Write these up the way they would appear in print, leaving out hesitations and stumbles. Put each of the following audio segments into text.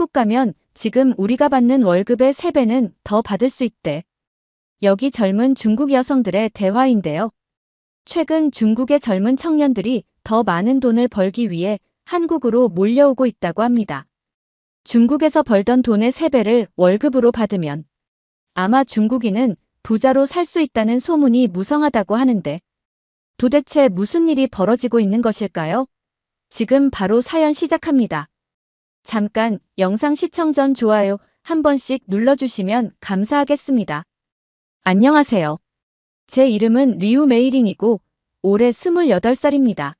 한국 가면 지금 우리가 받는 월급의 3배는 더 받을 수 있대. 여기 젊은 중국 여성들의 대화인데요. 최근 중국의 젊은 청년들이 더 많은 돈을 벌기 위해 한국으로 몰려오고 있다고 합니다. 중국에서 벌던 돈의 3배를 월급으로 받으면 아마 중국인은 부자로 살 수 있다는 소문이 무성하다고 하는데 도대체 무슨 일이 벌어지고 있는 것일까요? 지금 바로 사연 시작합니다. 잠깐 영상 시청 전 좋아요 한 번씩 눌러주시면 감사하겠습니다. 안녕하세요. 제 이름은 리우 메이링이고 올해 28살입니다.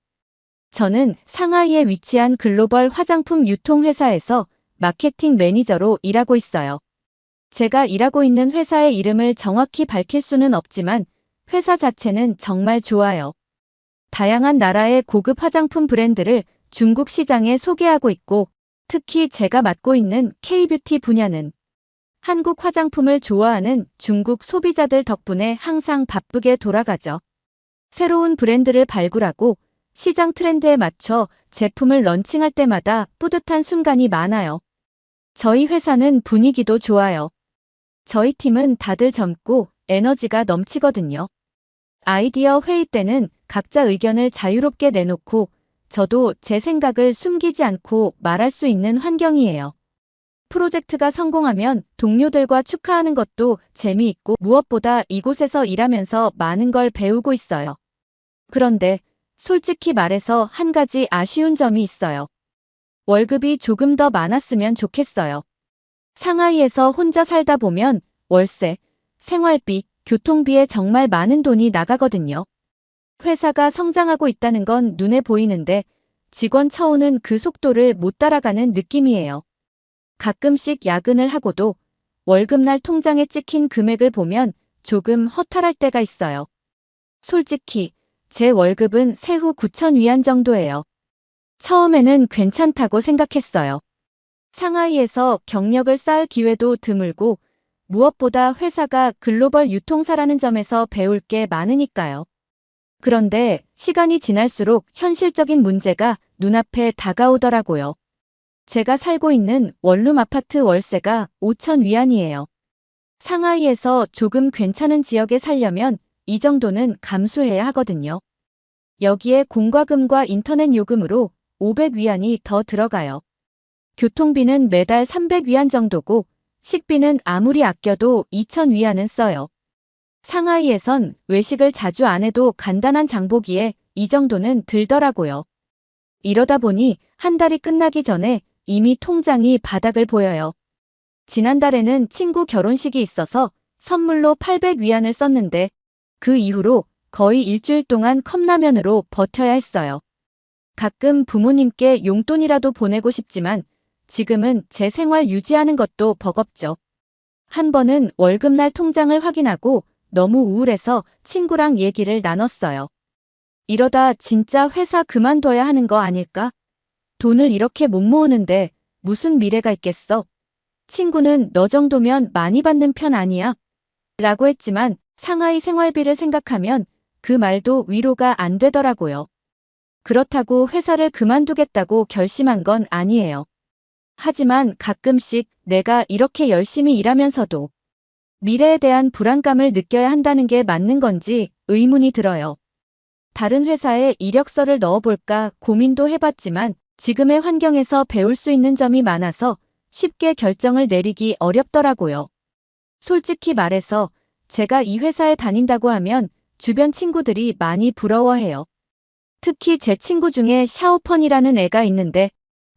저는 상하이에 위치한 글로벌 화장품 유통회사에서 마케팅 매니저로 일하고 있어요. 제가 일하고 있는 회사의 이름을 정확히 밝힐 수는 없지만 회사 자체는 정말 좋아요. 다양한 나라의 고급 화장품 브랜드를 중국 시장에 소개하고 있고 특히 제가 맡고 있는 K-뷰티 분야는 한국 화장품을 좋아하는 중국 소비자들 덕분에 항상 바쁘게 돌아가죠. 새로운 브랜드를 발굴하고 시장 트렌드에 맞춰 제품을 런칭할 때마다 뿌듯한 순간이 많아요. 저희 회사는 분위기도 좋아요. 저희 팀은 다들 젊고 에너지가 넘치거든요. 아이디어 회의 때는 각자 의견을 자유롭게 내놓고 저도 제 생각을 숨기지 않고 말할 수 있는 환경이에요. 프로젝트가 성공하면 동료들과 축하하는 것도 재미있고 무엇보다 이곳에서 일하면서 많은 걸 배우고 있어요. 그런데 솔직히 말해서 한 가지 아쉬운 점이 있어요. 월급이 조금 더 많았으면 좋겠어요. 상하이에서 혼자 살다 보면 월세, 생활비, 교통비에 정말 많은 돈이 나가거든요. 회사가 성장하고 있다는 건 눈에 보이는데 직원 처우는 그 속도를 못 따라가는 느낌이에요. 가끔씩 야근을 하고도 월급날 통장에 찍힌 금액을 보면 조금 허탈할 때가 있어요. 솔직히 제 월급은 세후 9,000위안 정도예요. 처음에는 괜찮다고 생각했어요. 상하이에서 경력을 쌓을 기회도 드물고 무엇보다 회사가 글로벌 유통사라는 점에서 배울 게 많으니까요. 그런데 시간이 지날수록 현실적인 문제가 눈앞에 다가오더라고요. 제가 살고 있는 원룸 아파트 월세가 5,000위안이에요. 상하이에서 조금 괜찮은 지역에 살려면 이 정도는 감수해야 하거든요. 여기에 공과금과 인터넷 요금으로 500위안이 더 들어가요. 교통비는 매달 300위안 정도고 식비는 아무리 아껴도 2,000위안은 써요. 상하이에선 외식을 자주 안 해도 간단한 장보기에 이 정도는 들더라고요. 이러다 보니 한 달이 끝나기 전에 이미 통장이 바닥을 보여요. 지난달에는 친구 결혼식이 있어서 선물로 800위안을 썼는데 그 이후로 거의 일주일 동안 컵라면으로 버텨야 했어요. 가끔 부모님께 용돈이라도 보내고 싶지만 지금은 제 생활 유지하는 것도 버겁죠. 한 번은 월급날 통장을 확인하고 너무 우울해서 친구랑 얘기를 나눴어요. 이러다 진짜 회사 그만둬야 하는 거 아닐까? 돈을 이렇게 못 모으는데 무슨 미래가 있겠어? 친구는 너 정도면 많이 받는 편 아니야? 라고 했지만 상하이 생활비를 생각하면 그 말도 위로가 안 되더라고요. 그렇다고 회사를 그만두겠다고 결심한 건 아니에요. 하지만 가끔씩 내가 이렇게 열심히 일하면서도 미래에 대한 불안감을 느껴야 한다는 게 맞는 건지 의문이 들어요. 다른 회사에 이력서를 넣어볼까 고민도 해봤지만 지금의 환경에서 배울 수 있는 점이 많아서 쉽게 결정을 내리기 어렵더라고요. 솔직히 말해서 제가 이 회사에 다닌다고 하면 주변 친구들이 많이 부러워해요. 특히 제 친구 중에 샤오펀이라는 애가 있는데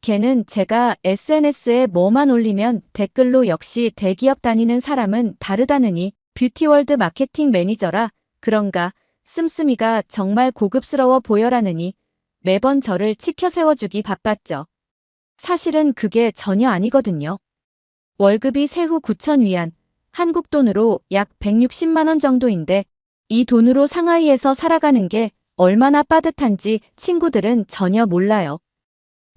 걔는 제가 SNS에 뭐만 올리면 댓글로 역시 대기업 다니는 사람은 다르다느니 뷰티월드 마케팅 매니저라 그런가 씀씀이가 정말 고급스러워 보여라느니 매번 저를 치켜 세워주기 바빴죠. 사실은 그게 전혀 아니거든요. 월급이 세후 9,000위안, 한국 돈으로 약 160만 원 정도인데 이 돈으로 상하이에서 살아가는 게 얼마나 빠듯한지 친구들은 전혀 몰라요.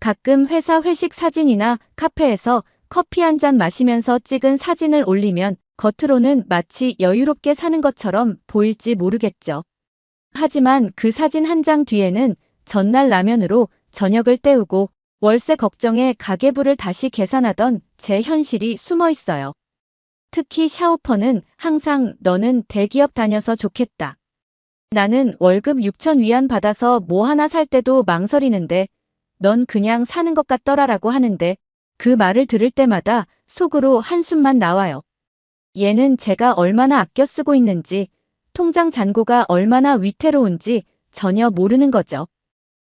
가끔 회사 회식 사진이나 카페에서 커피 한 잔 마시면서 찍은 사진을 올리면 겉으로는 마치 여유롭게 사는 것처럼 보일지 모르겠죠. 하지만 그 사진 한 장 뒤에는 전날 라면으로 저녁을 때우고 월세 걱정에 가계부를 다시 계산하던 제 현실이 숨어 있어요. 특히 샤오퍼는 항상 너는 대기업 다녀서 좋겠다. 나는 월급 6천 위안 받아서 뭐 하나 살 때도 망설이는데 넌 그냥 사는 것 같더라라고 하는데 그 말을 들을 때마다 속으로 한숨만 나와요. 얘는 제가 얼마나 아껴 쓰고 있는지, 통장 잔고가 얼마나 위태로운지 전혀 모르는 거죠.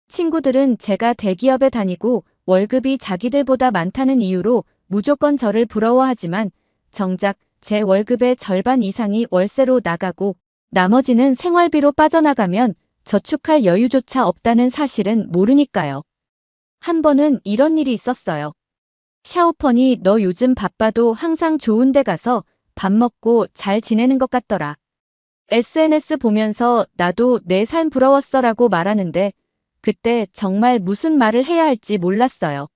친구들은 제가 대기업에 다니고 월급이 자기들보다 많다는 이유로 무조건 저를 부러워하지만 정작 제 월급의 절반 이상이 월세로 나가고 나머지는 생활비로 빠져나가면 저축할 여유조차 없다는 사실은 모르니까요. 한 번은 이런 일이 있었어요. 샤오펀이 너 요즘 바빠도 항상 좋은 데 가서 밥 먹고 잘 지내는 것 같더라. SNS 보면서 나도 내 삶 부러웠어라고 말하는데 그때 정말 무슨 말을 해야 할지 몰랐어요.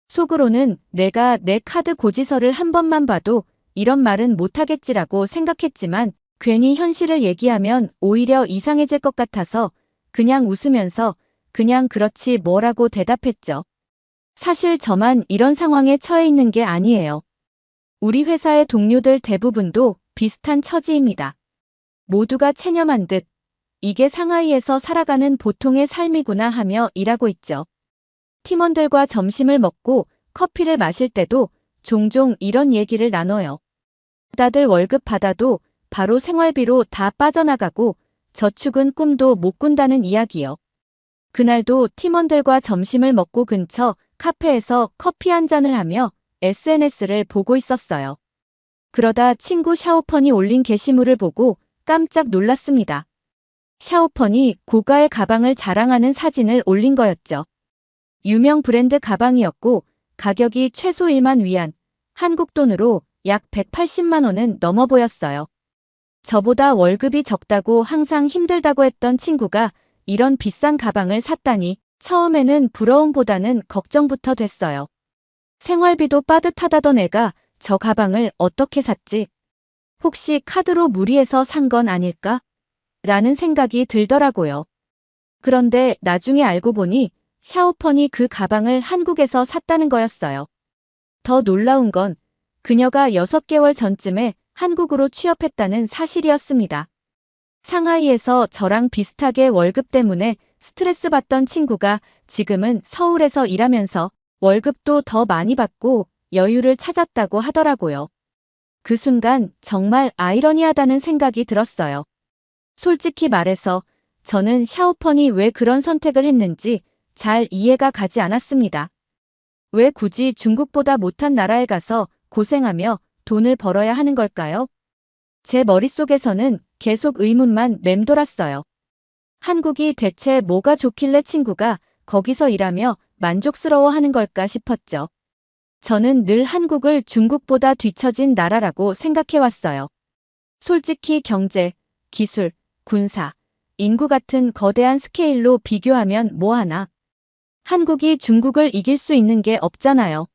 속으로는 내가 내 카드 고지서를 한 번만 봐도 이런 말은 못하겠지라고 생각했지만 괜히 현실을 얘기하면 오히려 이상해질 것 같아서 그냥 웃으면서 그냥 그렇지 뭐라고 대답했죠. 사실 저만 이런 상황에 처해 있는 게 아니에요. 우리 회사의 동료들 대부분도 비슷한 처지입니다. 모두가 체념한 듯 이게 상하이에서 살아가는 보통의 삶이구나 하며 일하고 있죠. 팀원들과 점심을 먹고 커피를 마실 때도 종종 이런 얘기를 나눠요. 다들 월급 받아도 바로 생활비로 다 빠져나가고 저축은 꿈도 못 꾼다는 이야기요. 그날도 팀원들과 점심을 먹고 근처 카페에서 커피 한 잔을 하며 SNS를 보고 있었어요. 그러다 친구 샤오펀이 올린 게시물을 보고 깜짝 놀랐습니다. 샤오펀이 고가의 가방을 자랑하는 사진을 올린 거였죠. 유명 브랜드 가방이었고 가격이 최소 1만 위안, 한국 돈으로 약 180만 원은 넘어 보였어요. 저보다 월급이 적다고 항상 힘들다고 했던 친구가 이런 비싼 가방을 샀다니 처음에는 부러움보다는 걱정부터 됐어요. 생활비도 빠듯하다던 애가 저 가방을 어떻게 샀지? 혹시 카드로 무리해서 산 건 아닐까? 라는 생각이 들더라고요. 그런데 나중에 알고 보니 샤오펀이 그 가방을 한국에서 샀다는 거였어요. 더 놀라운 건 그녀가 6개월 전쯤에 한국으로 취업했다는 사실이었습니다. 상하이에서 저랑 비슷하게 월급 때문에 스트레스 받던 친구가 지금은 서울에서 일하면서 월급도 더 많이 받고 여유를 찾았다고 하더라고요. 그 순간 정말 아이러니하다는 생각이 들었어요. 솔직히 말해서 저는 샤오펀이 왜 그런 선택을 했는지 잘 이해가 가지 않았습니다. 왜 굳이 중국보다 못한 나라에 가서 고생하며 돈을 벌어야 하는 걸까요? 제 머릿속에서는 계속 의문만 맴돌았어요. 한국이 대체 뭐가 좋길래 친구가 거기서 일하며 만족스러워하는 걸까 싶었죠. 저는 늘 한국을 중국보다 뒤처진 나라라고 생각해왔어요. 솔직히 경제, 기술, 군사, 인구 같은 거대한 스케일로 비교하면 뭐하나. 한국이 중국을 이길 수 있는 게 없잖아요.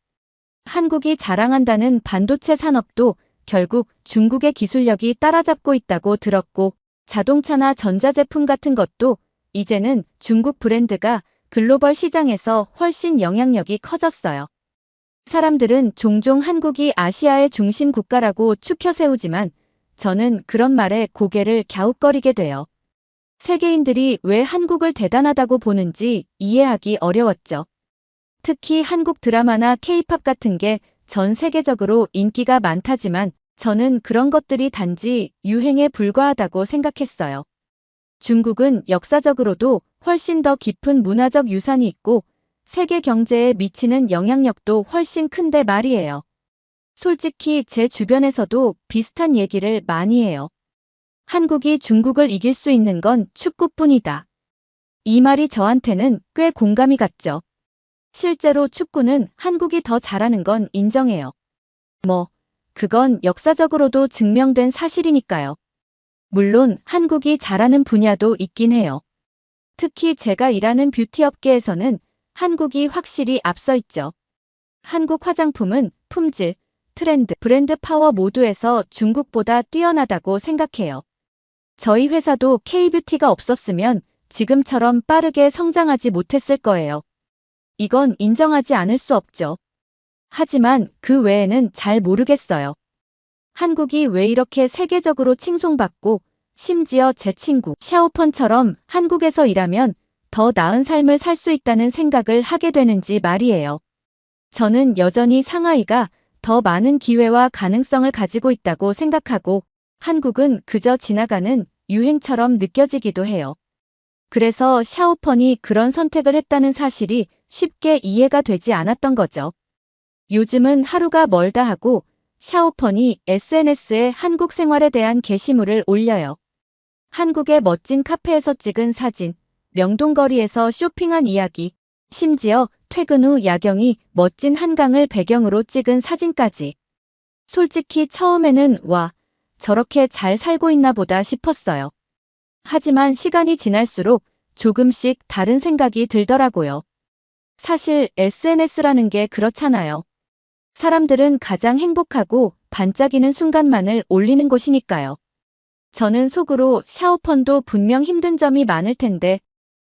한국이 자랑한다는 반도체 산업도 결국 중국의 기술력이 따라잡고 있다고 들었고 자동차나 전자제품 같은 것도 이제는 중국 브랜드가 글로벌 시장에서 훨씬 영향력이 커졌어요. 사람들은 종종 한국이 아시아의 중심 국가라고 추켜 세우지만 저는 그런 말에 고개를 갸웃거리게 돼요. 세계인들이 왜 한국을 대단하다고 보는지 이해하기 어려웠죠. 특히 한국 드라마나 케이팝 같은 게 전 세계적으로 인기가 많다지만 저는 그런 것들이 단지 유행에 불과하다고 생각했어요. 중국은 역사적으로도 훨씬 더 깊은 문화적 유산이 있고 세계 경제에 미치는 영향력도 훨씬 큰데 말이에요. 솔직히 제 주변에서도 비슷한 얘기를 많이 해요. 한국이 중국을 이길 수 있는 건 축구뿐이다. 이 말이 저한테는 꽤 공감이 갔죠. 실제로 축구는 한국이 더 잘하는 건 인정해요. 그건 역사적으로도 증명된 사실이니까요. 물론 한국이 잘하는 분야도 있긴 해요. 특히 제가 일하는 뷰티 업계에서는 한국이 확실히 앞서 있죠. 한국 화장품은 품질, 트렌드, 브랜드 파워 모두에서 중국보다 뛰어나다고 생각해요. 저희 회사도 K-뷰티가 없었으면 지금처럼 빠르게 성장하지 못했을 거예요. 이건 인정하지 않을 수 없죠. 하지만 그 외에는 잘 모르겠어요. 한국이 왜 이렇게 세계적으로 칭송받고 심지어 제 친구 샤오펀처럼 한국에서 일하면 더 나은 삶을 살 수 있다는 생각을 하게 되는지 말이에요. 저는 여전히 상하이가 더 많은 기회와 가능성을 가지고 있다고 생각하고 한국은 그저 지나가는 유행처럼 느껴지기도 해요. 그래서 샤오펀이 그런 선택을 했다는 사실이 쉽게 이해가 되지 않았던 거죠. 요즘은 하루가 멀다 하고 샤오펀이 SNS에 한국 생활에 대한 게시물을 올려요. 한국의 멋진 카페에서 찍은 사진, 명동거리에서 쇼핑한 이야기, 심지어 퇴근 후 야경이 멋진 한강을 배경으로 찍은 사진까지. 솔직히 처음에는 와, 저렇게 잘 살고 있나 보다 싶었어요. 하지만 시간이 지날수록 조금씩 다른 생각이 들더라고요. 사실 SNS라는 게 그렇잖아요. 사람들은 가장 행복하고 반짝이는 순간만을 올리는 곳이니까요. 저는 속으로 샤오펀도 분명 힘든 점이 많을 텐데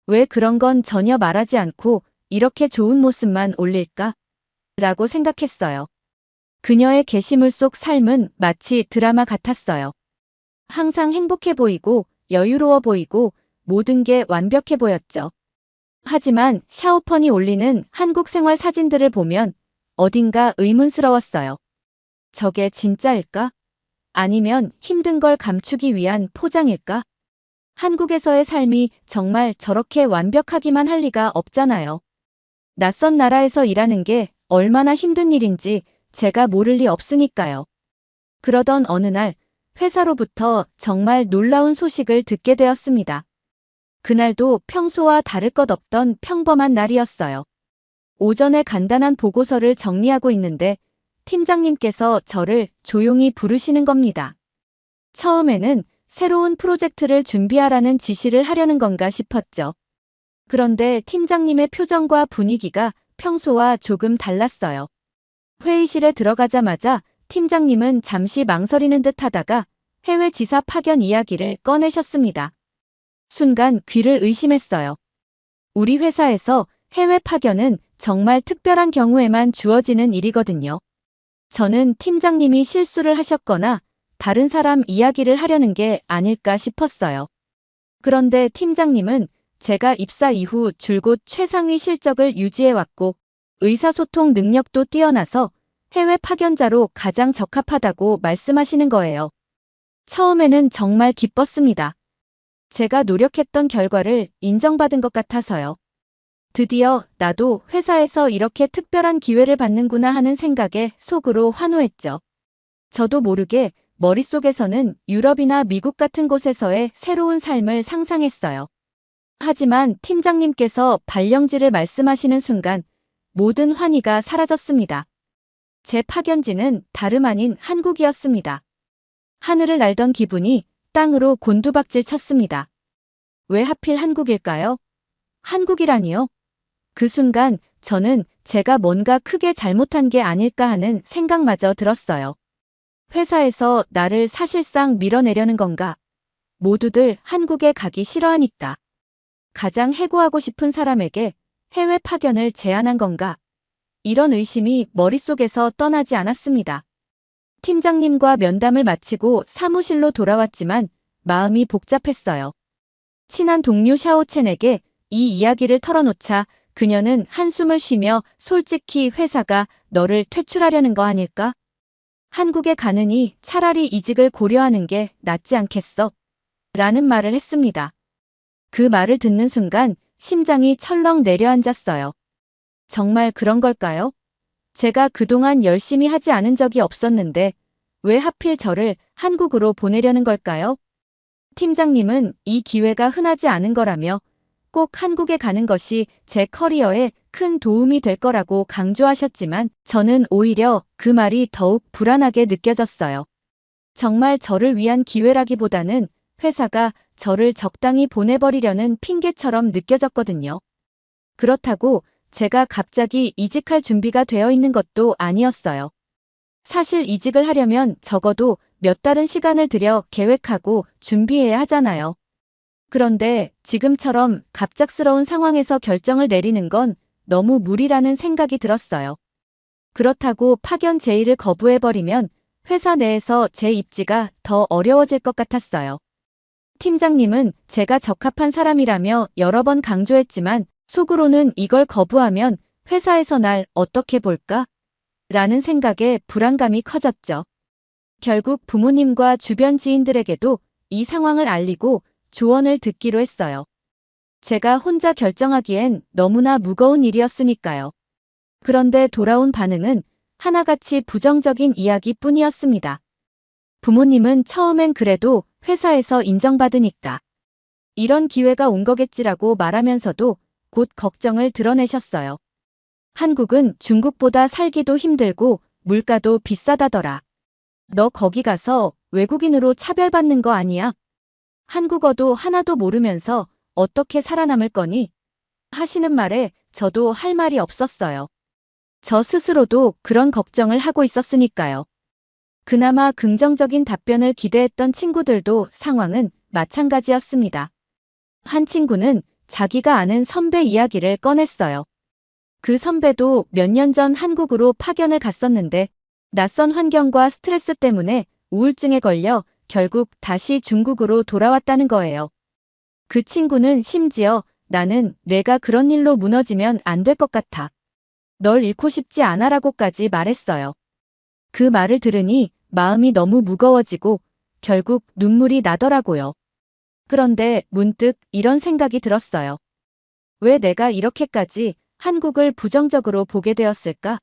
왜 그런 건 전혀 말하지 않고 이렇게 좋은 모습만 올릴까? 라고 생각했어요. 그녀의 게시물 속 삶은 마치 드라마 같았어요. 항상 행복해 보이고 여유로워 보이고 모든 게 완벽해 보였죠. 하지만 샤오펀이 올리는 한국 생활 사진들을 보면 어딘가 의문스러웠어요. 저게 진짜일까? 아니면 힘든 걸 감추기 위한 포장일까? 한국에서의 삶이 정말 저렇게 완벽하기만 할 리가 없잖아요. 낯선 나라에서 일하는 게 얼마나 힘든 일인지 제가 모를 리 없으니까요. 그러던 어느 날 회사로부터 정말 놀라운 소식을 듣게 되었습니다. 그날도 평소와 다를 것 없던 평범한 날이었어요. 오전에 간단한 보고서를 정리하고 있는데 팀장님께서 저를 조용히 부르시는 겁니다. 처음에는 새로운 프로젝트를 준비하라는 지시를 하려는 건가 싶었죠. 그런데 팀장님의 표정과 분위기가 평소와 조금 달랐어요. 회의실에 들어가자마자 팀장님은 잠시 망설이는 듯 하다가 해외 지사 파견 이야기를 꺼내셨습니다. 순간 귀를 의심했어요. 우리 회사에서 해외 파견은 정말 특별한 경우에만 주어지는 일이거든요. 저는 팀장님이 실수를 하셨거나 다른 사람 이야기를 하려는 게 아닐까 싶었어요. 그런데 팀장님은 제가 입사 이후 줄곧 최상위 실적을 유지해왔고 의사소통 능력도 뛰어나서 해외 파견자로 가장 적합하다고 말씀하시는 거예요. 처음에는 정말 기뻤습니다. 제가 노력했던 결과를 인정받은 것 같아서요. 드디어 나도 회사에서 이렇게 특별한 기회를 받는구나 하는 생각에 속으로 환호했죠. 저도 모르게 머릿속에서는 유럽이나 미국 같은 곳에서의 새로운 삶을 상상했어요. 하지만 팀장님께서 발령지를 말씀하시는 순간 모든 환희가 사라졌습니다. 제 파견지는 다름 아닌 한국이었습니다. 하늘을 날던 기분이 땅으로 곤두박질 쳤습니다. 왜 하필 한국일까요? 한국이라니요? 그 순간 저는 제가 뭔가 크게 잘못한 게 아닐까 하는 생각마저 들었어요. 회사에서 나를 사실상 밀어내려는 건가? 모두들 한국에 가기 싫어하니까. 가장 해고하고 싶은 사람에게 해외 파견을 제안한 건가? 이런 의심이 머릿속에서 떠나지 않았습니다. 팀장님과 면담을 마치고 사무실로 돌아왔지만 마음이 복잡했어요. 친한 동료 샤오첸에게 이 이야기를 털어놓자 그녀는 한숨을 쉬며 솔직히 회사가 너를 퇴출하려는 거 아닐까? 한국에 가느니 차라리 이직을 고려하는 게 낫지 않겠어? 라는 말을 했습니다. 그 말을 듣는 순간 심장이 철렁 내려앉았어요. 정말 그런 걸까요? 제가 그동안 열심히 하지 않은 적이 없었는데 왜 하필 저를 한국으로 보내려는 걸까요? 팀장님은 이 기회가 흔하지 않은 거라며 꼭 한국에 가는 것이 제 커리어에 큰 도움이 될 거라고 강조하셨지만 저는 오히려 그 말이 더욱 불안하게 느껴졌어요. 정말 저를 위한 기회라기보다는 회사가 저를 적당히 보내버리려는 핑계처럼 느껴졌거든요. 그렇다고 제가 갑자기 이직할 준비가 되어 있는 것도 아니었어요. 사실 이직을 하려면 적어도 몇 달은 시간을 들여 계획하고 준비해야 하잖아요. 그런데 지금처럼 갑작스러운 상황에서 결정을 내리는 건 너무 무리라는 생각이 들었어요. 그렇다고 파견 제의를 거부해버리면 회사 내에서 제 입지가 더 어려워질 것 같았어요. 팀장님은 제가 적합한 사람이라며 여러 번 강조했지만 속으로는 이걸 거부하면 회사에서 날 어떻게 볼까? 라는 생각에 불안감이 커졌죠. 결국 부모님과 주변 지인들에게도 이 상황을 알리고 조언을 듣기로 했어요. 제가 혼자 결정하기엔 너무나 무거운 일이었으니까요. 그런데 돌아온 반응은 하나같이 부정적인 이야기뿐이었습니다. 부모님은 처음엔 그래도 회사에서 인정받으니까 이런 기회가 온 거겠지라고 말하면서도 곧 걱정을 드러내셨어요. 한국은 중국보다 살기도 힘들고 물가도 비싸다더라. 너 거기 가서 외국인으로 차별받는 거 아니야? 한국어도 하나도 모르면서 어떻게 살아남을 거니? 하시는 말에 저도 할 말이 없었어요. 저 스스로도 그런 걱정을 하고 있었으니까요. 그나마 긍정적인 답변을 기대했던 친구들도 상황은 마찬가지였습니다. 한 친구는 자기가 아는 선배 이야기를 꺼냈어요. 그 선배도 몇 년 전 한국으로 파견을 갔었는데 낯선 환경과 스트레스 때문에 우울증에 걸려 결국 다시 중국으로 돌아왔다는 거예요. 그 친구는 심지어 나는 내가 그런 일로 무너지면 안 될 것 같아. 널 잃고 싶지 않아라고까지 말했어요. 그 말을 들으니 마음이 너무 무거워지고 결국 눈물이 나더라고요. 그런데 문득 이런 생각이 들었어요. 왜 내가 이렇게까지 한국을 부정적으로 보게 되었을까?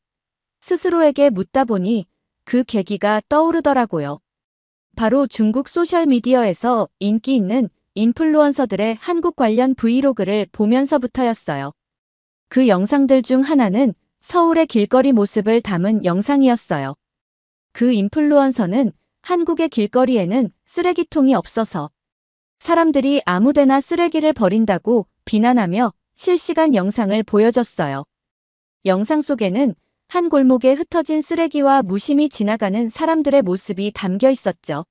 스스로에게 묻다 보니 그 계기가 떠오르더라고요. 바로 중국 소셜미디어에서 인기 있는 인플루언서들의 한국 관련 브이로그를 보면서부터였어요. 그 영상들 중 하나는 서울의 길거리 모습을 담은 영상이었어요. 그 인플루언서는 한국의 길거리에는 쓰레기통이 없어서 사람들이 아무데나 쓰레기를 버린다고 비난하며 실시간 영상을 보여줬어요. 영상 속에는 한 골목에 흩어진 쓰레기와 무심히 지나가는 사람들의 모습이 담겨 있었죠.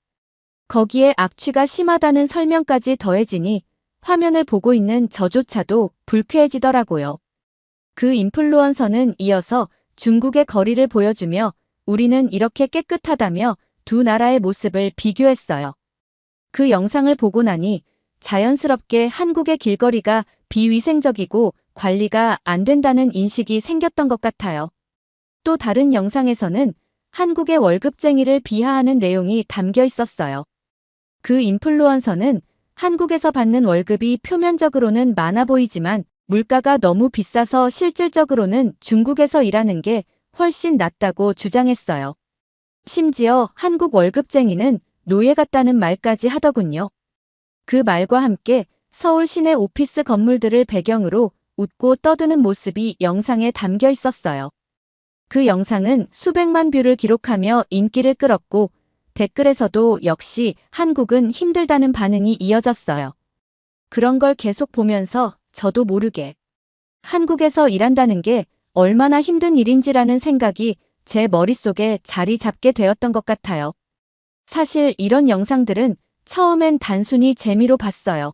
거기에 악취가 심하다는 설명까지 더해지니 화면을 보고 있는 저조차도 불쾌해지더라고요. 그 인플루언서는 이어서 중국의 거리를 보여주며 우리는 이렇게 깨끗하다며 두 나라의 모습을 비교했어요. 그 영상을 보고 나니 자연스럽게 한국의 길거리가 비위생적이고 관리가 안 된다는 인식이 생겼던 것 같아요. 또 다른 영상에서는 한국의 월급쟁이를 비하하는 내용이 담겨 있었어요. 그 인플루언서는 한국에서 받는 월급이 표면적으로는 많아 보이지만 물가가 너무 비싸서 실질적으로는 중국에서 일하는 게 훨씬 낫다고 주장했어요. 심지어 한국 월급쟁이는 노예 같다는 말까지 하더군요. 그 말과 함께 서울 시내 오피스 건물들을 배경으로 웃고 떠드는 모습이 영상에 담겨 있었어요. 그 영상은 수백만 뷰를 기록하며 인기를 끌었고 댓글에서도 역시 한국은 힘들다는 반응이 이어졌어요. 그런 걸 계속 보면서 저도 모르게 한국에서 일한다는 게 얼마나 힘든 일인지라는 생각이 제 머릿속에 자리 잡게 되었던 것 같아요. 사실 이런 영상들은 처음엔 단순히 재미로 봤어요.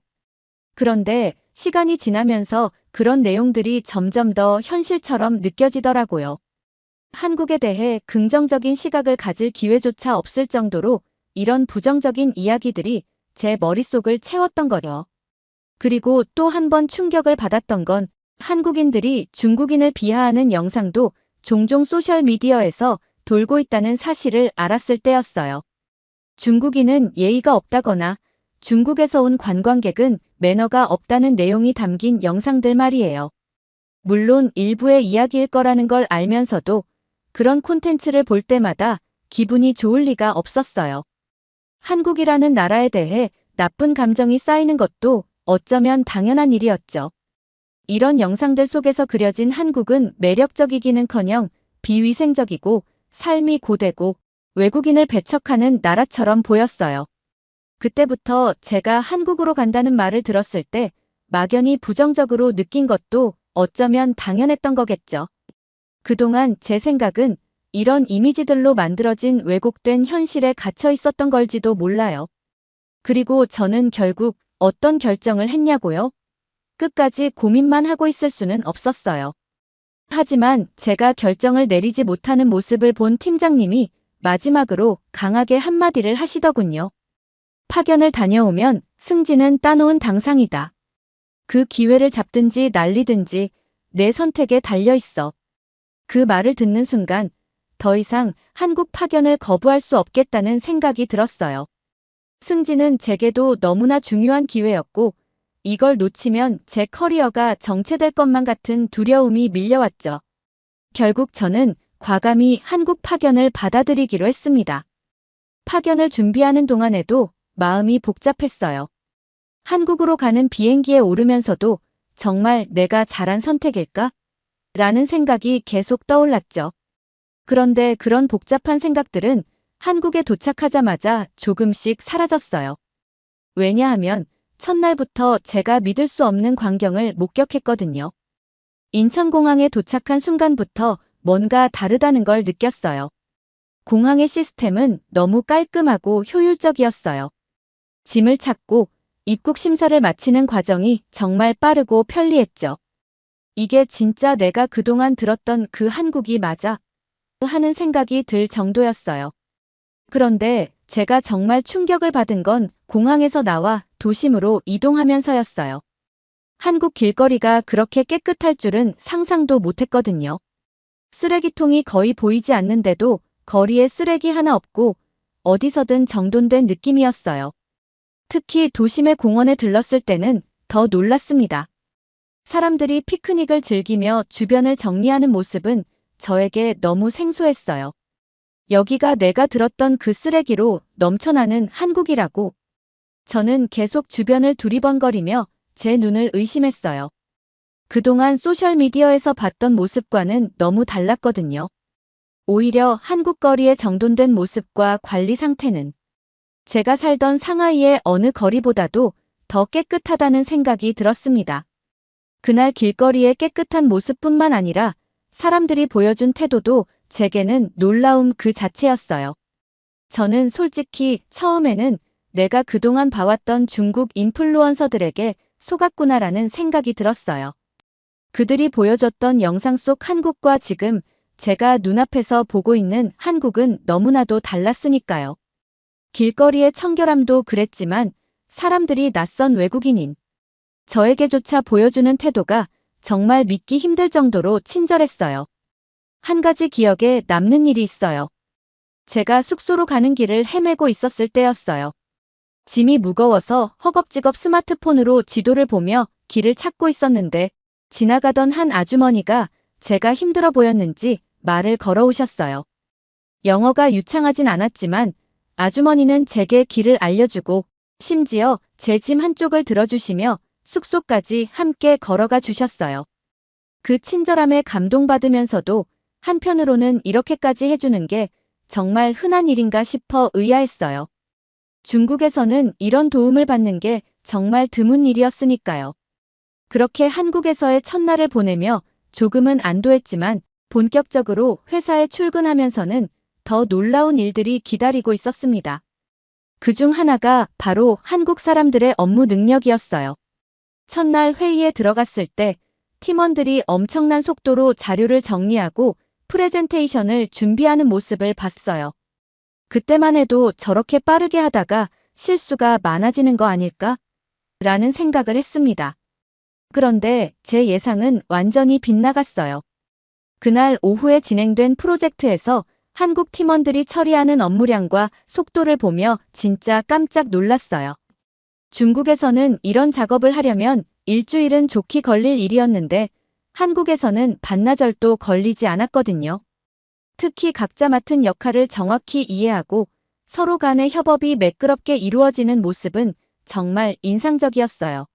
그런데 시간이 지나면서 그런 내용들이 점점 더 현실처럼 느껴지더라고요. 한국에 대해 긍정적인 시각을 가질 기회조차 없을 정도로 이런 부정적인 이야기들이 제 머릿속을 채웠던 거요. 그리고 또 한 번 충격을 받았던 건 한국인들이 중국인을 비하하는 영상도 종종 소셜미디어에서 돌고 있다는 사실을 알았을 때였어요. 중국인은 예의가 없다거나 중국에서 온 관광객은 매너가 없다는 내용이 담긴 영상들 말이에요. 물론 일부의 이야기일 거라는 걸 알면서도 그런 콘텐츠를 볼 때마다 기분이 좋을 리가 없었어요. 한국이라는 나라에 대해 나쁜 감정이 쌓이는 것도 어쩌면 당연한 일이었죠. 이런 영상들 속에서 그려진 한국은 매력적이기는커녕 비위생적이고 삶이 고되고 외국인을 배척하는 나라처럼 보였어요. 그때부터 제가 한국으로 간다는 말을 들었을 때 막연히 부정적으로 느낀 것도 어쩌면 당연했던 거겠죠. 그동안 제 생각은 이런 이미지들로 만들어진 왜곡된 현실에 갇혀 있었던 걸지도 몰라요. 그리고 저는 결국 어떤 결정을 했냐고요? 끝까지 고민만 하고 있을 수는 없었어요. 하지만 제가 결정을 내리지 못하는 모습을 본 팀장님이 마지막으로 강하게 한마디를 하시더군요. 파견을 다녀오면 승진은 따놓은 당상이다. 그 기회를 잡든지 날리든지 내 선택에 달려있어. 그 말을 듣는 순간 더 이상 한국 파견을 거부할 수 없겠다는 생각이 들었어요. 승진은 제게도 너무나 중요한 기회였고 이걸 놓치면 제 커리어가 정체될 것만 같은 두려움이 밀려왔죠. 결국 저는 과감히 한국 파견을 받아들이기로 했습니다. 파견을 준비하는 동안에도 마음이 복잡했어요. 한국으로 가는 비행기에 오르면서도 정말 내가 잘한 선택일까? 라는 생각이 계속 떠올랐죠. 그런데 그런 복잡한 생각들은 한국에 도착하자마자 조금씩 사라졌어요. 왜냐하면 첫날부터 제가 믿을 수 없는 광경을 목격했거든요. 인천공항에 도착한 순간부터 뭔가 다르다는 걸 느꼈어요. 공항의 시스템은 너무 깔끔하고 효율적이었어요. 짐을 찾고 입국 심사를 마치는 과정이 정말 빠르고 편리했죠. 이게 진짜 내가 그동안 들었던 그 한국이 맞아? 하는 생각이 들 정도였어요. 그런데 제가 정말 충격을 받은 건 공항에서 나와 도심으로 이동하면서였어요. 한국 길거리가 그렇게 깨끗할 줄은 상상도 못했거든요. 쓰레기통이 거의 보이지 않는데도 거리에 쓰레기 하나 없고 어디서든 정돈된 느낌이었어요. 특히 도심의 공원에 들렀을 때는 더 놀랐습니다. 사람들이 피크닉을 즐기며 주변을 정리하는 모습은 저에게 너무 생소했어요. 여기가 내가 들었던 그 쓰레기로 넘쳐나는 한국이라고. 저는 계속 주변을 두리번거리며 제 눈을 의심했어요. 그동안 소셜미디어에서 봤던 모습과는 너무 달랐거든요. 오히려 한국 거리의 정돈된 모습과 관리 상태는 제가 살던 상하이의 어느 거리보다도 더 깨끗하다는 생각이 들었습니다. 그날 길거리의 깨끗한 모습뿐만 아니라 사람들이 보여준 태도도 제게는 놀라움 그 자체였어요. 저는 솔직히 처음에는 내가 그동안 봐왔던 중국 인플루언서들에게 속았구나라는 생각이 들었어요. 그들이 보여줬던 영상 속 한국과 지금 제가 눈앞에서 보고 있는 한국은 너무나도 달랐으니까요. 길거리의 청결함도 그랬지만 사람들이 낯선 외국인인 저에게조차 보여주는 태도가 정말 믿기 힘들 정도로 친절했어요. 한 가지 기억에 남는 일이 있어요. 제가 숙소로 가는 길을 헤매고 있었을 때였어요. 짐이 무거워서 허겁지겁 스마트폰으로 지도를 보며 길을 찾고 있었는데 지나가던 한 아주머니가 제가 힘들어 보였는지 말을 걸어오셨어요. 영어가 유창하진 않았지만 아주머니는 제게 길을 알려주고 심지어 제 짐 한쪽을 들어주시며 숙소까지 함께 걸어가 주셨어요. 그 친절함에 감동받으면서도 한편으로는 이렇게까지 해주는 게 정말 흔한 일인가 싶어 의아했어요. 중국에서는 이런 도움을 받는 게 정말 드문 일이었으니까요. 그렇게 한국에서의 첫날을 보내며 조금은 안도했지만 본격적으로 회사에 출근하면서는 더 놀라운 일들이 기다리고 있었습니다. 그중 하나가 바로 한국 사람들의 업무 능력이었어요. 첫날 회의에 들어갔을 때 팀원들이 엄청난 속도로 자료를 정리하고 프레젠테이션을 준비하는 모습을 봤어요. 그때만 해도 저렇게 빠르게 하다가 실수가 많아지는 거 아닐까? 라는 생각을 했습니다. 그런데 제 예상은 완전히 빗나갔어요. 그날 오후에 진행된 프로젝트에서 한국 팀원들이 처리하는 업무량과 속도를 보며 진짜 깜짝 놀랐어요. 중국에서는 이런 작업을 하려면 일주일은 좋게 걸릴 일이었는데 한국에서는 반나절도 걸리지 않았거든요. 특히 각자 맡은 역할을 정확히 이해하고 서로 간의 협업이 매끄럽게 이루어지는 모습은 정말 인상적이었어요.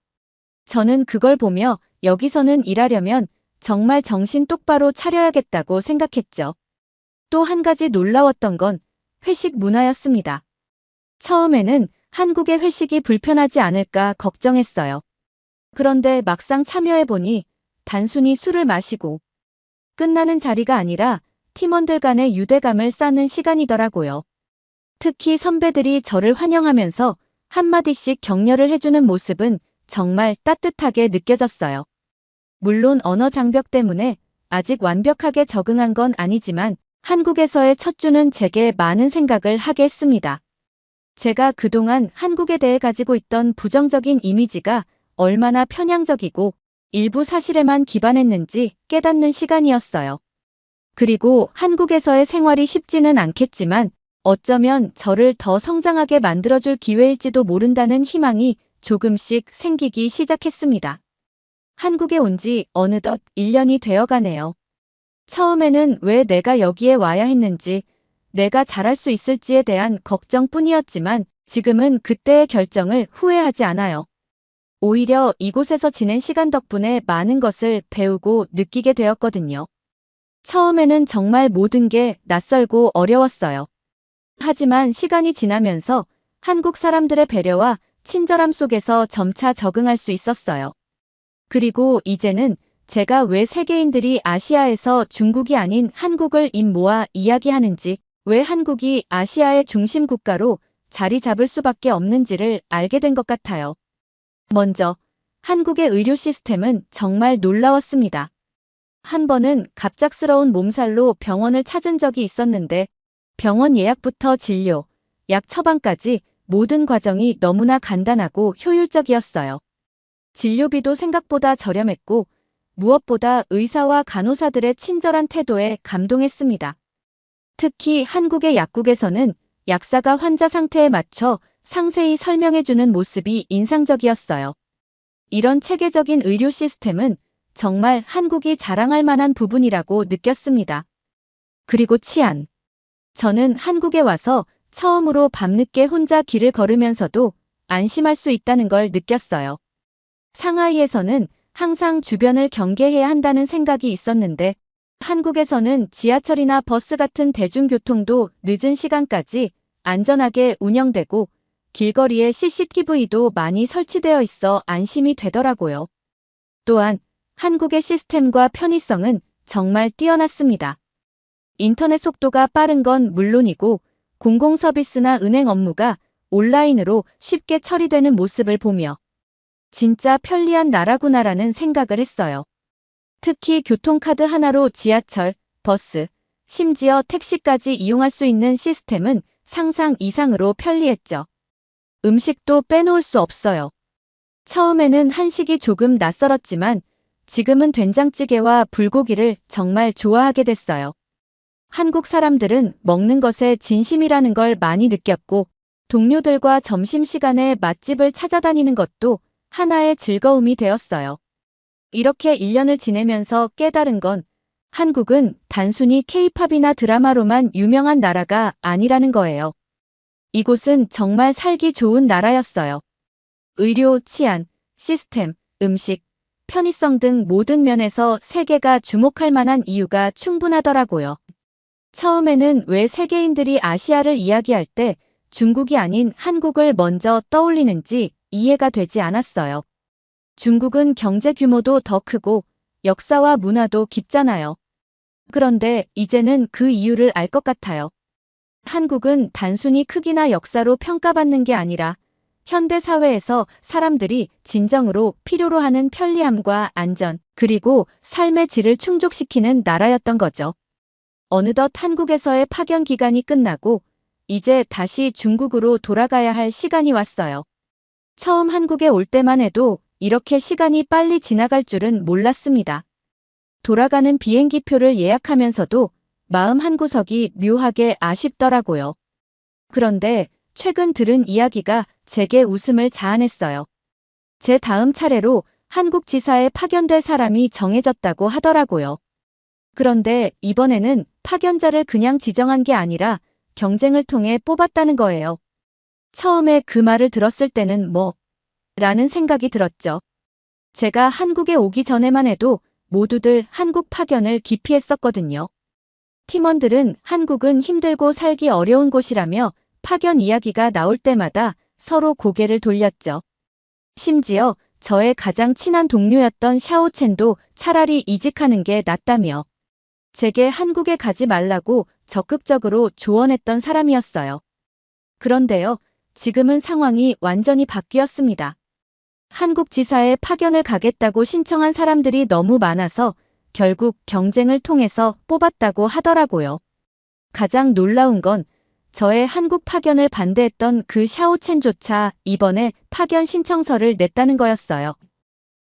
저는 그걸 보며 여기서는 일하려면 정말 정신 똑바로 차려야겠다고 생각했죠. 또 한 가지 놀라웠던 건 회식 문화였습니다. 처음에는 한국의 회식이 불편하지 않을까 걱정했어요. 그런데 막상 참여해보니 단순히 술을 마시고 끝나는 자리가 아니라 팀원들 간의 유대감을 쌓는 시간이더라고요. 특히 선배들이 저를 환영하면서 한마디씩 격려를 해주는 모습은 정말 따뜻하게 느껴졌어요. 물론 언어 장벽 때문에 아직 완벽하게 적응한 건 아니지만 한국에서의 첫 주는 제게 많은 생각을 하게 했습니다. 제가 그동안 한국에 대해 가지고 있던 부정적인 이미지가 얼마나 편향적이고 일부 사실에만 기반했는지 깨닫는 시간이었어요. 그리고 한국에서의 생활이 쉽지는 않겠지만 어쩌면 저를 더 성장하게 만들어줄 기회일지도 모른다는 희망이 조금씩 생기기 시작했습니다. 한국에 온 지 어느덧 1년이 되어가네요. 처음에는 왜 내가 여기에 와야 했는지, 내가 잘할 수 있을지에 대한 걱정뿐이었지만 지금은 그때의 결정을 후회하지 않아요. 오히려 이곳에서 지낸 시간 덕분에 많은 것을 배우고 느끼게 되었거든요. 처음에는 정말 모든 게 낯설고 어려웠어요. 하지만 시간이 지나면서 한국 사람들의 배려와 친절함 속에서 점차 적응할 수 있었어요. 그리고 이제는 제가 왜 세계인들이 아시아에서 중국이 아닌 한국을 입 모아 이야기하는지, 왜 한국이 아시아의 중심 국가로 자리 잡을 수밖에 없는지를 알게 된 것 같아요. 먼저, 한국의 의료 시스템은 정말 놀라웠습니다. 한 번은 갑작스러운 몸살로 병원을 찾은 적이 있었는데 병원 예약부터 진료, 약 처방까지 모든 과정이 너무나 간단하고 효율적이었어요. 진료비도 생각보다 저렴했고 무엇보다 의사와 간호사들의 친절한 태도에 감동했습니다. 특히 한국의 약국에서는 약사가 환자 상태에 맞춰 상세히 설명해주는 모습이 인상적이었어요. 이런 체계적인 의료 시스템은 정말 한국이 자랑할 만한 부분이라고 느꼈습니다. 그리고 치안. 저는 한국에 와서 처음으로 밤늦게 혼자 길을 걸으면서도 안심할 수 있다는 걸 느꼈어요. 상하이에서는 항상 주변을 경계해야 한다는 생각이 있었는데 한국에서는 지하철이나 버스 같은 대중교통도 늦은 시간까지 안전하게 운영되고 길거리에 CCTV도 많이 설치되어 있어 안심이 되더라고요. 또한 한국의 시스템과 편의성은 정말 뛰어났습니다. 인터넷 속도가 빠른 건 물론이고 공공 서비스나 은행 업무가 온라인으로 쉽게 처리되는 모습을 보며 진짜 편리한 나라구나라는 생각을 했어요. 특히 교통카드 하나로 지하철, 버스, 심지어 택시까지 이용할 수 있는 시스템은 상상 이상으로 편리했죠. 음식도 빼놓을 수 없어요. 처음에는 한식이 조금 낯설었지만 지금은 된장찌개와 불고기를 정말 좋아하게 됐어요. 한국 사람들은 먹는 것에 진심이라는 걸 많이 느꼈고 동료들과 점심시간에 맛집을 찾아다니는 것도 하나의 즐거움이 되었어요. 이렇게 1년을 지내면서 깨달은 건 한국은 단순히 K-팝이나 드라마로만 유명한 나라가 아니라는 거예요. 이곳은 정말 살기 좋은 나라였어요. 의료, 치안, 시스템, 음식, 편의성 등 모든 면에서 세계가 주목할 만한 이유가 충분하더라고요. 처음에는 왜 세계인들이 아시아를 이야기할 때 중국이 아닌 한국을 먼저 떠올리는지 이해가 되지 않았어요. 중국은 경제 규모도 더 크고 역사와 문화도 깊잖아요. 그런데 이제는 그 이유를 알 것 같아요. 한국은 단순히 크기나 역사로 평가받는 게 아니라 현대 사회에서 사람들이 진정으로 필요로 하는 편리함과 안전, 그리고 삶의 질을 충족시키는 나라였던 거죠. 어느덧 한국에서의 파견 기간이 끝나고 이제 다시 중국으로 돌아가야 할 시간이 왔어요. 처음 한국에 올 때만 해도 이렇게 시간이 빨리 지나갈 줄은 몰랐습니다. 돌아가는 비행기표를 예약하면서도 마음 한구석이 묘하게 아쉽더라고요. 그런데 최근 들은 이야기가 제게 웃음을 자아냈어요. 제 다음 차례로 한국 지사에 파견될 사람이 정해졌다고 하더라고요. 그런데 이번에는 파견자를 그냥 지정한 게 아니라 경쟁을 통해 뽑았다는 거예요. 처음에 그 말을 들었을 때는 라는 생각이 들었죠. 제가 한국에 오기 전에만 해도 모두들 한국 파견을 기피했었거든요. 팀원들은 한국은 힘들고 살기 어려운 곳이라며 파견 이야기가 나올 때마다 서로 고개를 돌렸죠. 심지어 저의 가장 친한 동료였던 샤오첸도 차라리 이직하는 게 낫다며 제게 한국에 가지 말라고 적극적으로 조언했던 사람이었어요. 그런데요, 지금은 상황이 완전히 바뀌었습니다. 한국 지사에 파견을 가겠다고 신청한 사람들이 너무 많아서 결국 경쟁을 통해서 뽑았다고 하더라고요. 가장 놀라운 건 저의 한국 파견을 반대했던 그 샤오첸조차 이번에 파견 신청서를 냈다는 거였어요.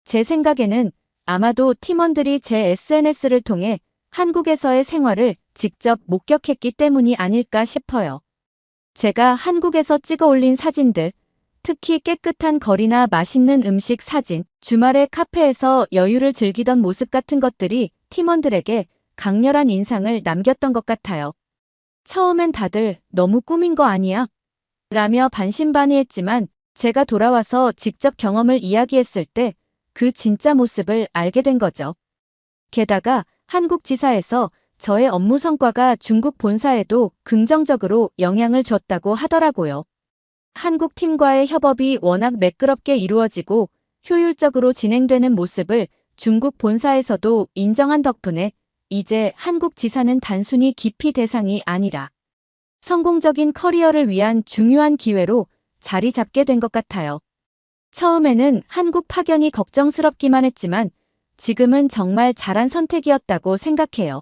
제 생각에는 아마도 팀원들이 제 SNS를 통해 한국에서의 생활을 직접 목격했기 때문이 아닐까 싶어요. 제가 한국에서 찍어 올린 사진들, 특히 깨끗한 거리나 맛있는 음식 사진, 주말에 카페에서 여유를 즐기던 모습 같은 것들이 팀원들에게 강렬한 인상을 남겼던 것 같아요. 처음엔 다들 너무 꾸민 거 아니야? 라며 반신반의했지만 제가 돌아와서 직접 경험을 이야기했을 때 그 진짜 모습을 알게 된 거죠. 게다가 한국 지사에서 저의 업무 성과가 중국 본사에도 긍정적으로 영향을 줬다고 하더라고요. 한국 팀과의 협업이 워낙 매끄럽게 이루어지고 효율적으로 진행되는 모습을 중국 본사에서도 인정한 덕분에 이제 한국 지사는 단순히 기피 대상이 아니라 성공적인 커리어를 위한 중요한 기회로 자리 잡게 된 것 같아요. 처음에는 한국 파견이 걱정스럽기만 했지만 지금은 정말 잘한 선택이었다고 생각해요.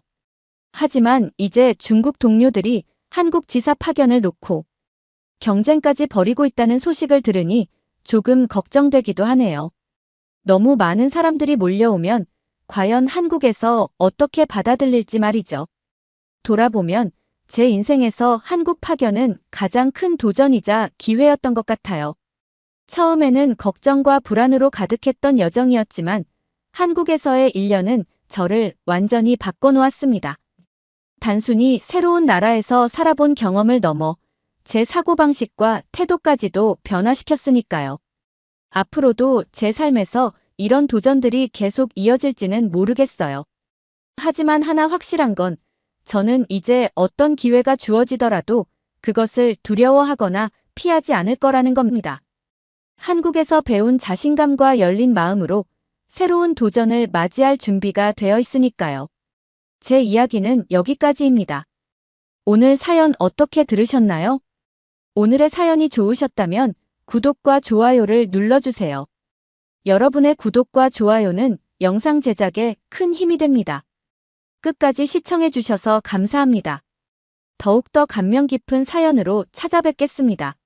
하지만 이제 중국 동료들이 한국 지사 파견을 놓고 경쟁까지 벌이고 있다는 소식을 들으니 조금 걱정되기도 하네요. 너무 많은 사람들이 몰려오면 과연 한국에서 어떻게 받아들일지 말이죠. 돌아보면 제 인생에서 한국 파견은 가장 큰 도전이자 기회였던 것 같아요. 처음에는 걱정과 불안으로 가득했던 여정이었지만 한국에서의 1년은 저를 완전히 바꿔놓았습니다. 단순히 새로운 나라에서 살아본 경험을 넘어 제 사고방식과 태도까지도 변화시켰으니까요. 앞으로도 제 삶에서 이런 도전들이 계속 이어질지는 모르겠어요. 하지만 하나 확실한 건 저는 이제 어떤 기회가 주어지더라도 그것을 두려워하거나 피하지 않을 거라는 겁니다. 한국에서 배운 자신감과 열린 마음으로 새로운 도전을 맞이할 준비가 되어 있으니까요. 제 이야기는 여기까지입니다. 오늘 사연 어떻게 들으셨나요? 오늘의 사연이 좋으셨다면 구독과 좋아요를 눌러주세요. 여러분의 구독과 좋아요는 영상 제작에 큰 힘이 됩니다. 끝까지 시청해주셔서 감사합니다. 더욱더 감명 깊은 사연으로 찾아뵙겠습니다.